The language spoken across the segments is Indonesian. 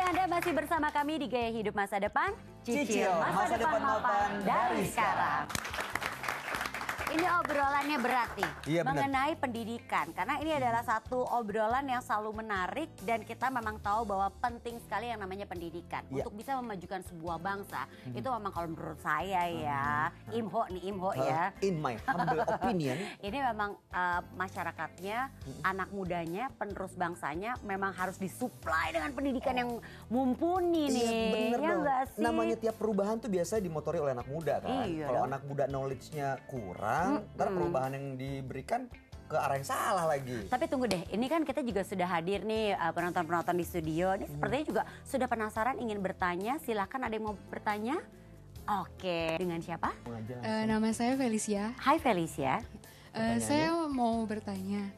Anda masih bersama kami di Gaya Hidup Masa Depan. Cicil masa depan mapan dari sekarang. Ini obrolannya berat nih, Iya, mengenai pendidikan. Karena ini adalah satu obrolan yang selalu menarik dan kita memang tahu bahwa penting sekali yang namanya pendidikan. Iya. Untuk bisa memajukan sebuah bangsa, itu memang kalau menurut saya ya, Imho ya. In my humble opinion. Ini memang masyarakatnya, anak mudanya, penerus bangsanya memang harus disuplai dengan pendidikan yang mumpuni nih. Iya bener Ya dong. nggak sih? Namanya tiap perubahan tuh biasanya dimotori oleh anak muda kan. Iya Kalau dong. anak muda knowledge-nya kurang, ntar perubahan yang diberikan ke arah yang salah lagi. Tapi tunggu deh, ini kan kita juga sudah hadir nih penonton-penonton di studio. Ini sepertinya juga sudah penasaran ingin bertanya. Silahkan, ada yang mau bertanya? Oke, dengan siapa? Nama saya Felicia. Hai Felicia. Saya mau bertanya,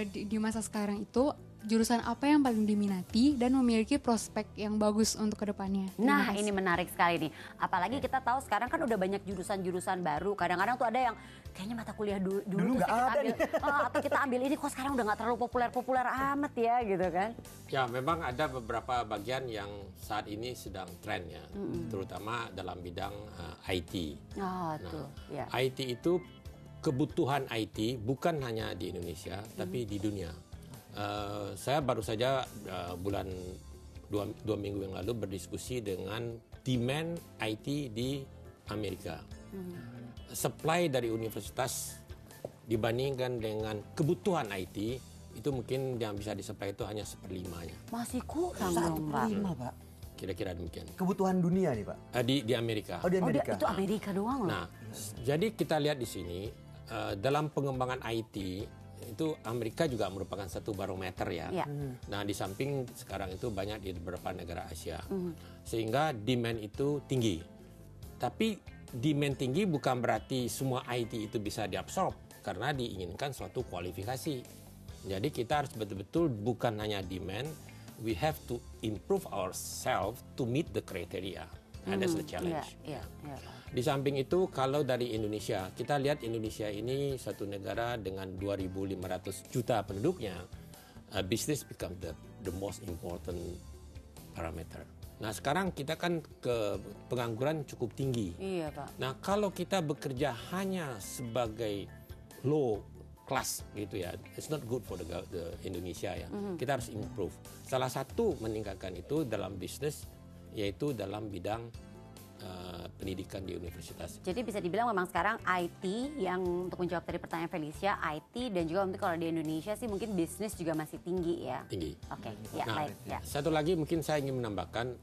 di masa sekarang itu jurusan apa yang paling diminati dan memiliki prospek yang bagus untuk kedepannya? Nah, ini menarik sekali nih. Apalagi kita tahu sekarang kan udah banyak jurusan-jurusan baru. Kadang-kadang tuh ada yang kayaknya mata kuliah dulu tuh nggak kita ada ambil, atau kita ambil ini kok sekarang udah nggak terlalu populer-populer amat ya gitu kan. Ya, memang ada beberapa bagian yang saat ini sedang tren ya, terutama dalam bidang IT. Oh, tuh. Ya. IT itu kebutuhan IT bukan hanya di Indonesia, tapi di dunia. Saya baru saja bulan dua minggu yang lalu berdiskusi dengan demand IT di Amerika. Supply dari universitas dibandingkan dengan kebutuhan IT itu mungkin yang bisa disuplai itu hanya 1/5-nya. Masih kurang dong, Pak. 1/5 Pak. Kira-kira demikian. Kebutuhan dunia nih Pak. Di Amerika. Oh di Oh, Amerika. itu Amerika doang loh. Nah, jadi kita lihat di sini dalam pengembangan IT itu Amerika juga merupakan satu barometer ya. Ya. Nah, di samping sekarang itu banyak di beberapa negara Asia. Sehingga demand itu tinggi. Tapi demand tinggi bukan berarti semua IT itu bisa diabsorb karena diinginkan suatu kualifikasi. Jadi kita harus betul-betul bukan hanya demand, we have to improve ourselves to meet the criteria. And that's the challenge. Iya. Di samping itu, kalau dari Indonesia, kita lihat Indonesia ini satu negara dengan 2.500 juta penduduknya, business become the most important parameter. Nah, sekarang kita kan ke pengangguran cukup tinggi. Iya, Pak. Nah, kalau kita bekerja hanya sebagai low class gitu ya, it's not good for the Indonesia ya. Kita harus improve. Salah satu meningkatkan itu dalam bisnis, yaitu dalam bidang pendidikan di universitas. Jadi bisa dibilang memang sekarang IT yang untuk menjawab tadi pertanyaan Felicia, IT dan juga mungkin kalau di Indonesia sih mungkin bisnis juga masih tinggi ya. Tinggi. Oke, ya Nah, baik. Ya. satu lagi mungkin saya ingin menambahkan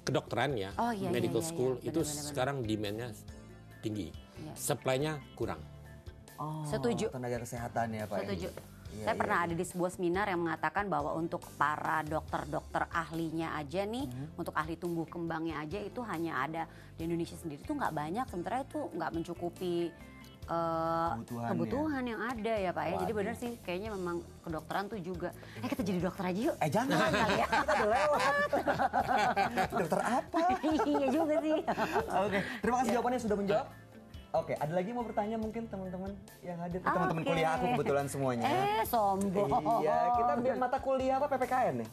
kedokteran ya, Oh, iya, medical iya, iya, school iya. itu Benar-benar. sekarang demand-nya tinggi, Iya. supply-nya kurang. Oh, Setuju. tenaga kesehatan ya Pak. Setuju. Iya, Saya iya, pernah ada di sebuah seminar yang mengatakan bahwa untuk para dokter-dokter ahlinya aja nih, untuk ahli tumbuh kembangnya aja itu hanya ada di Indonesia sendiri tuh nggak banyak, sementara itu nggak mencukupi kebutuhan yang ada ya Pak ya. Jadi benar sih kayaknya memang kedokteran tuh juga. Kita jadi dokter aja yuk. Jangan kali ya. Kita udah lewat. Dokter apa? Iya juga sih. Oke, terima kasih jawabannya sudah menjawab. Oke, ada lagi mau bertanya mungkin teman-teman yang hadir? Teman-teman Oke. kuliah aku kebetulan semuanya. Sombong. Iya, kita biar mata kuliah apa PPKN nih?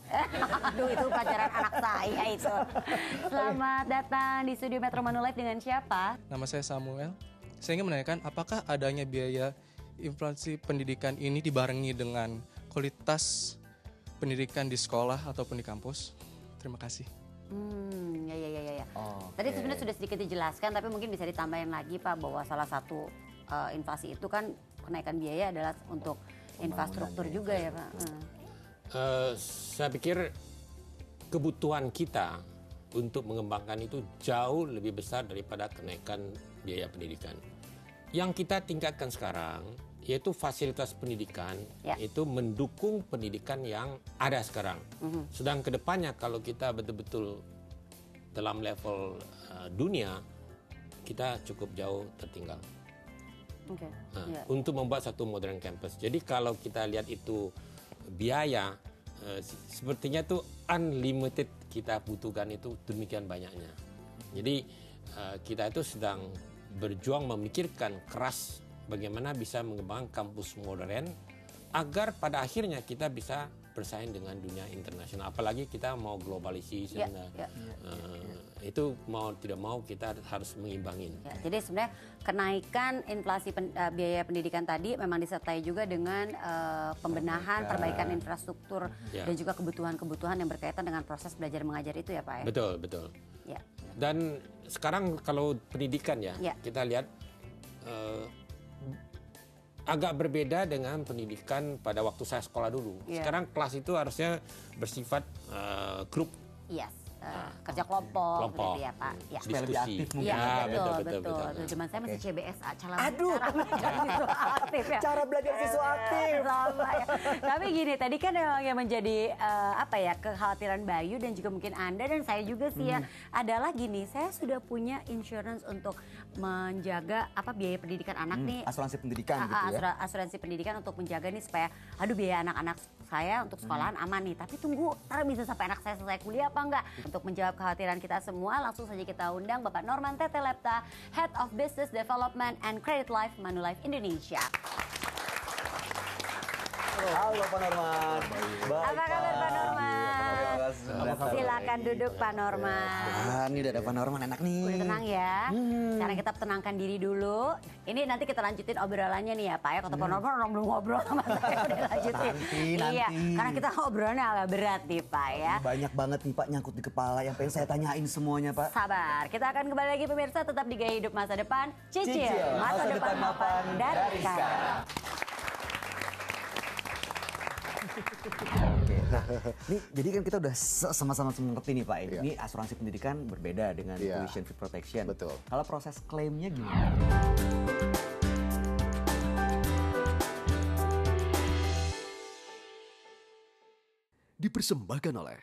Aduh, itu pelajaran anak saya itu. Selamat datang di studio Metro Manulife dengan siapa? Nama saya Samuel. Saya ingin menanyakan apakah adanya biaya inflasi pendidikan ini dibarengi dengan kualitas pendidikan di sekolah ataupun di kampus? Terima kasih. Ya. Oke. Tadi sebenarnya sudah sedikit dijelaskan, tapi mungkin bisa ditambahin lagi Pak bahwa salah satu inflasi itu kan kenaikan biaya adalah untuk infrastruktur juga ya Pak. Saya pikir kebutuhan kita untuk mengembangkan itu jauh lebih besar daripada kenaikan biaya pendidikan. Yang kita tingkatkan sekarang yaitu fasilitas pendidikan, Ya. itu mendukung pendidikan yang ada sekarang. Sedang kedepannya kalau kita betul-betul dalam level dunia, kita cukup jauh tertinggal. Oke. Nah, Ya. untuk membuat satu modern campus. Jadi kalau kita lihat itu biaya, sepertinya tuh unlimited kita butuhkan itu demikian banyaknya. Jadi kita itu sedang berjuang memikirkan keras bagaimana bisa mengembangkan kampus modern agar pada akhirnya kita bisa bersaing dengan dunia internasional. Apalagi kita mau globalisasi, Ya, ya. itu mau tidak mau kita harus mengimbangin. Ya, jadi sebenarnya kenaikan inflasi biaya pendidikan tadi memang disertai juga dengan pembenahan, perbaikan infrastruktur Ya. dan juga kebutuhan-kebutuhan yang berkaitan dengan proses belajar mengajar itu ya Pak ya. Betul, betul. Ya. Dan sekarang kalau pendidikan ya, Ya. kita lihat agak berbeda dengan pendidikan pada waktu saya sekolah dulu. Ya. Sekarang kelas itu harusnya bersifat grup. Yes. Kerja kelompok gitu ya Pak. Ya. Supaya lebih aktif mungkin. Iya, Ya, betul. Zaman saya masih CBSA, cara Aduh. belajar siswa aktif ya. Cara belajar siswa aktif. Sama ya. Tapi gini, tadi kan memang yang menjadi kekhawatiran Bayu dan juga mungkin Anda dan saya juga sih ya, adalah gini, saya sudah punya insurance untuk menjaga biaya pendidikan anak nih. Asuransi pendidikan gitu ya. Asuransi pendidikan untuk menjaga nih supaya biaya anak-anak saya untuk sekolahan aman nih. Tapi tunggu, ntar bisa sampai anak saya selesai kuliah apa enggak? Untuk menjawab kekhawatiran kita semua, langsung saja kita undang Bapak Norman Tetelepta, Head of Business Development and Credit Life Manulife Indonesia. Halo Pak Norman. Apa kabar Pak Norman? Silakan duduk Pak Norman. Ini udah ada Pak Norman, enak nih. Udah tenang ya. Sekarang kita tenangkan diri dulu. Ini nanti kita lanjutin obrolannya nih ya Pak ya. Kata Pak Norman orang belum ngobrol sama saya, udah lanjutin. Nanti. Iya, karena kita ngobrolnya agak berat nih Pak ya. Banyak banget nih Pak nyangkut di kepala yang pengen saya tanyain semuanya Pak. Sabar, kita akan kembali lagi pemirsa, tetap di Gaya Hidup Masa Depan. Cicil, masa depan mapan dari sekarang. Oke, nah ini jadi kan kita udah sama-sama mengerti nih Pak. Ini asuransi pendidikan berbeda dengan tuition fee protection. Betul. Kalau proses klaimnya gimana? Dipersembahkan oleh